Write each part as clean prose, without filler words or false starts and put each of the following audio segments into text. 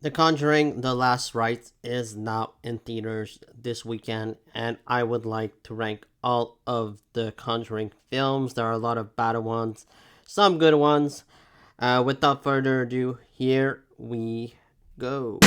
The Conjuring The Last Rites is now in theaters this weekend, and I would like to rank all of the Conjuring films. There are a lot of bad ones, some good ones. Without further ado, here we go.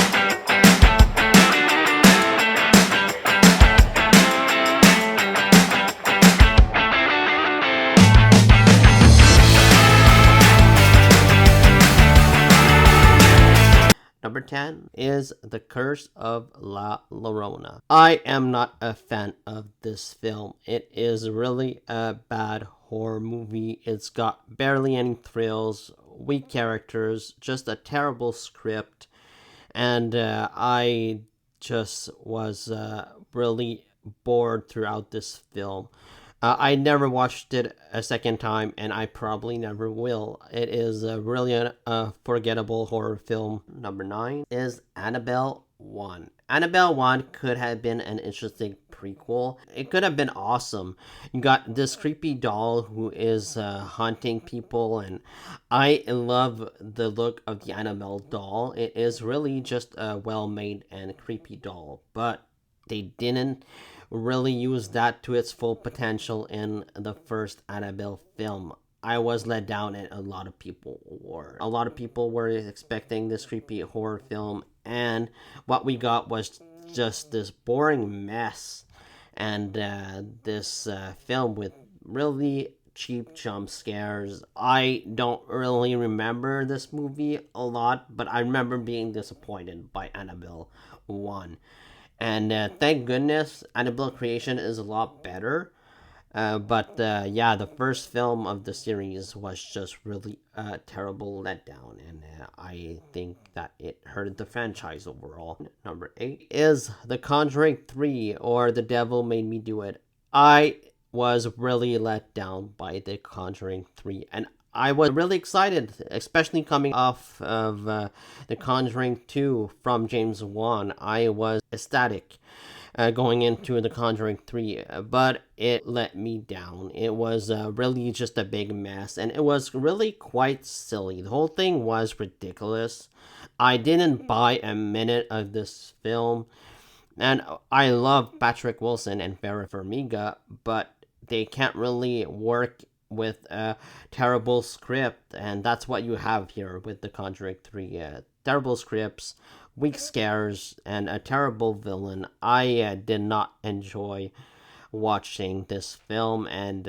Number 10 is The Curse of La Llorona. I am not a fan of this film. It is really a bad horror movie. It's got barely any thrills, weak characters, just a terrible script, and I just was really bored throughout this film. I never watched it a second time, and I probably never will. It is really a forgettable horror film. Number 9 is Annabelle 1. Annabelle 1 could have been an interesting prequel. It could have been awesome. You got this creepy doll who is haunting people, and I love the look of the Annabelle doll. It is really just a well made and creepy doll, but they didn't really use that to its full potential in the first Annabelle film. I was let down, and a lot of people were. A lot of people were expecting this creepy horror film, and what we got was just this boring mess, and this film with really cheap jump scares. I don't really remember this movie a lot, but I remember being disappointed by Annabelle 1. And thank goodness Annabelle Creation is a lot better. But yeah, the first film of the series was just really a terrible letdown, and I think that it hurt the franchise overall. Number 8 is The Conjuring 3, or The Devil Made Me Do It. I was really let down by The Conjuring 3, and I was really excited, especially coming off of The Conjuring 2 from James Wan. I was ecstatic going into The Conjuring 3, but it let me down. It was really just a big mess, and it was really quite silly. The whole thing was ridiculous. I didn't buy a minute of this film, and I love Patrick Wilson and Vera Farmiga, but they can't really work with a terrible script, and that's what you have here with The Conjuring 3. Terrible scripts, weak scares, and a terrible villain. I did not enjoy watching this film, and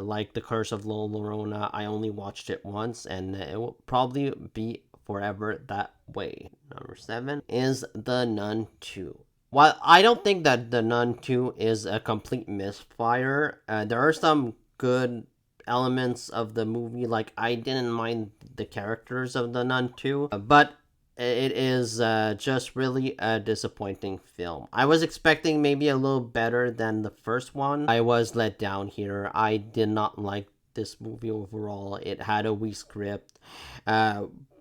like The Curse of La Llorona, I only watched it once, and it will probably be forever that way. Number 7 is The Nun 2. While I don't think that The Nun 2 is a complete misfire, there are some good elements of the movie. Like, I didn't mind the characters of The Nun 2, but it is just really a disappointing film. I was expecting maybe a little better than the first one. I was let down here. I did not like this movie overall. It had a weak script,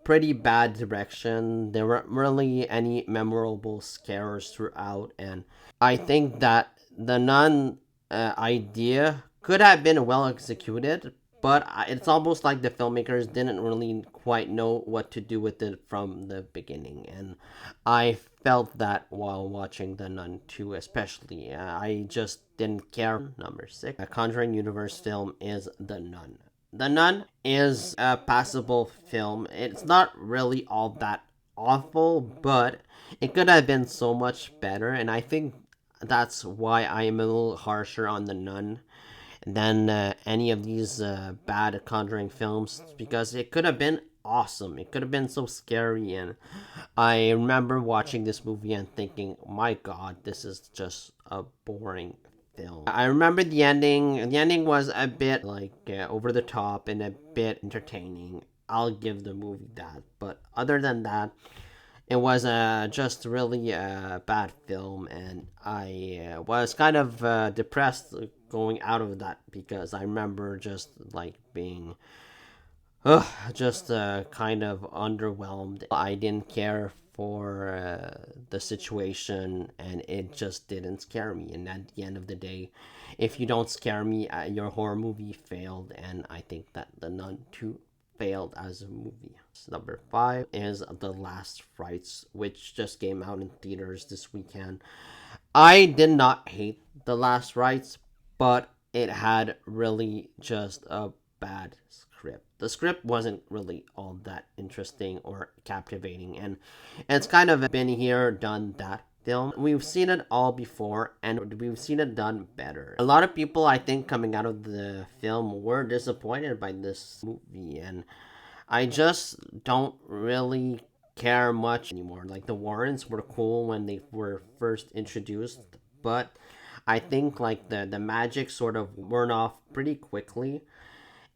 pretty bad direction. There weren't really any memorable scares throughout, and I think that the Nun idea could have been well executed, but it's almost like the filmmakers didn't really quite know what to do with it from the beginning, and I felt that while watching The Nun 2, especially. I just didn't care. Number 6, a Conjuring Universe film is The Nun. The Nun is a passable film. It's not really all that awful, but it could have been so much better, and I think that's why I am a little harsher on The Nun than any of these bad Conjuring films, because it could have been awesome. It could have been so scary, and I remember watching this movie and thinking, my god, this is just a boring film. I remember the ending. The ending was a bit like over the top and a bit entertaining. I'll give the movie that, but other than that, it was just really a bad film, and I was kind of depressed going out of that, because I remember just like being just kind of underwhelmed. I didn't care for the situation, and it just didn't scare me. And at the end of the day, if you don't scare me, your horror movie failed, and I think that The Nun 2 failed as a movie. Number 5 is The Last Rites, which just came out in theaters this weekend. I did not hate The Last Rites, but it had really just a bad script. The script wasn't really all that interesting or captivating, and it's kind of been here, done that film. We've seen it all before, and we've seen it done better. A lot of people, I think, coming out of the film were disappointed by this movie, and I just don't really care much anymore. Like the Warrens were cool when they were first introduced, but I think like the magic sort of worn off pretty quickly,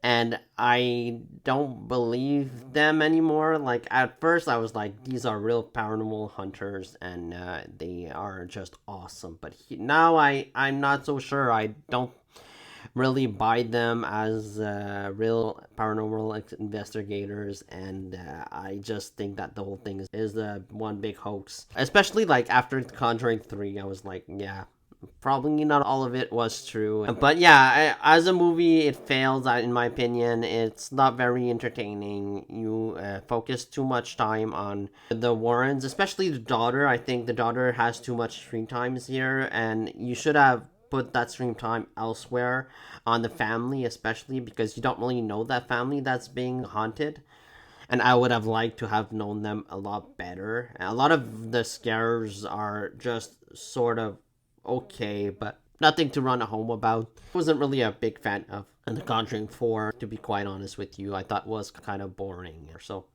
and I don't believe them anymore. Like at first I was like, these are real paranormal hunters, and they are just awesome. But now I'm not so sure. I don't really buy them as real paranormal investigators, and I just think that the whole thing is one big hoax. Especially like after Conjuring 3, I was like, yeah, probably not all of it was true. But yeah, as a movie, it fails, in my opinion. It's not very entertaining. You focus too much time on the Warrens, especially the daughter. I think the daughter has too much screen times here, and you should have put that screen time elsewhere on the family, especially because you don't really know that family that's being haunted. And I would have liked to have known them a lot better. A lot of the scares are just sort of okay, but nothing to run home about. I wasn't really a big fan of The Conjuring 4, to be quite honest with you. I thought it was kind of boring. So,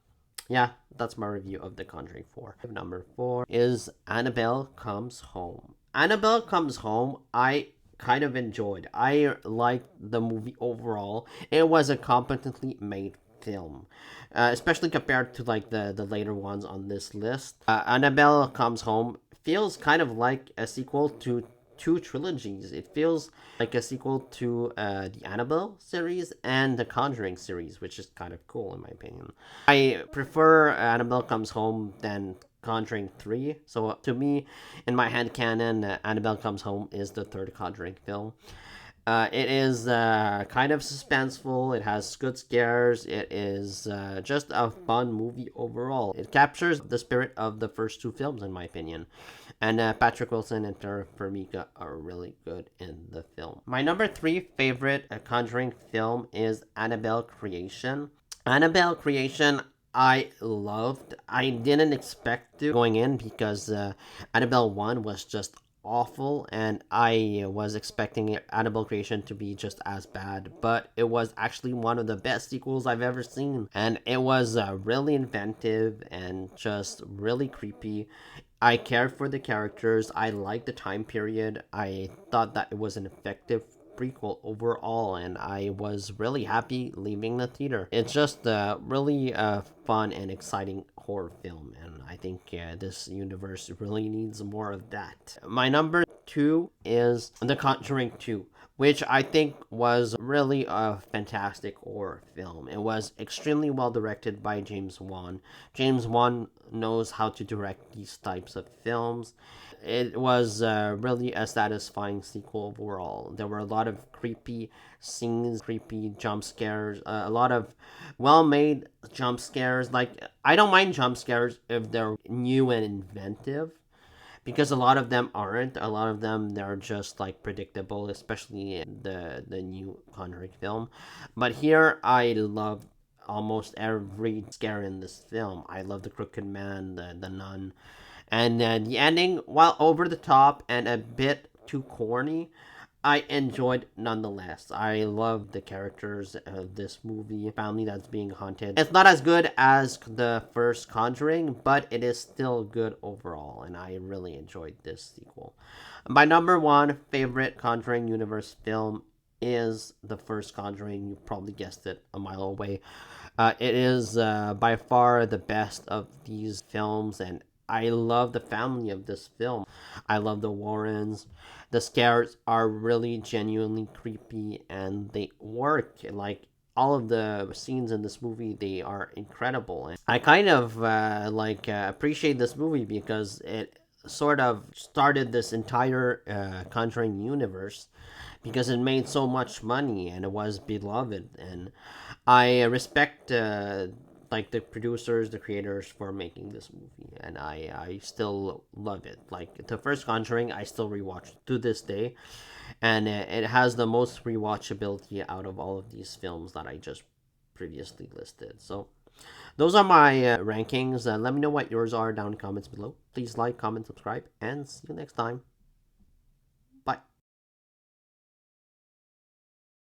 yeah, that's my review of The Conjuring 4. Number 4 is Annabelle Comes Home. Annabelle Comes Home, I kind of enjoyed. I liked the movie overall. It was a competently made film, especially compared to like the later ones on this list. Annabelle Comes Home feels kind of like a sequel to two trilogies. It feels like a sequel to the Annabelle series and the Conjuring series, which is kind of cool in my opinion. I prefer Annabelle Comes Home than Conjuring 3. So to me, in my head canon, Annabelle Comes Home is the third Conjuring film. It is kind of suspenseful. It has good scares. It is just a fun movie overall. It captures the spirit of the first two films, in my opinion. And Patrick Wilson and Farmiga are really good in the film. My number 3 favorite Conjuring film is Annabelle Creation. Annabelle Creation, I loved. I didn't expect to going in because Annabelle 1 was just awful, and I was expecting Annabelle Creation to be just as bad, but it was actually one of the best sequels I've ever seen, and it was really inventive and just really creepy. I cared for the characters. I liked the time period. I thought that it was an effective prequel overall, and I was really happy leaving the theater. It's just really fun and exciting horror film, and I think this universe really needs more of that. My number 2 is The Conjuring 2, which I think was really a fantastic horror film. It was extremely well directed by James Wan. James Wan knows how to direct these types of films. It was really a satisfying sequel overall. There were a lot of creepy scenes, creepy jump scares, a lot of well-made jump scares. Like, I don't mind jump scares if they're new and inventive, because a lot of them aren't. A lot of them, they're just like predictable, especially in the new Conjuring film. But here I love almost every scare in this film. I love the Crooked Man, the nun, and the ending, while over the top and a bit too corny, I enjoyed nonetheless. I love the characters of this movie, family that's being haunted. It's not as good as the first Conjuring, but it is still good overall, and I really enjoyed this sequel. My number 1 favorite Conjuring universe film is the first Conjuring. You probably guessed it a mile away. It is by far the best of these films, and I love the family of this film. I love the Warrens. The scares are really genuinely creepy, and they work. Like, all of the scenes in this movie, they are incredible. And I kind of appreciate this movie because it sort of started this entire Conjuring universe, because it made so much money and it was beloved. And I respect like the producers, the creators for making this movie, and I still love it. Like the first Conjuring, I still rewatch to this day, and it has the most rewatchability out of all of these films that I just previously listed. So those are my rankings. Let me know what yours are down in the comments below. Please like, comment, subscribe, and see you next time.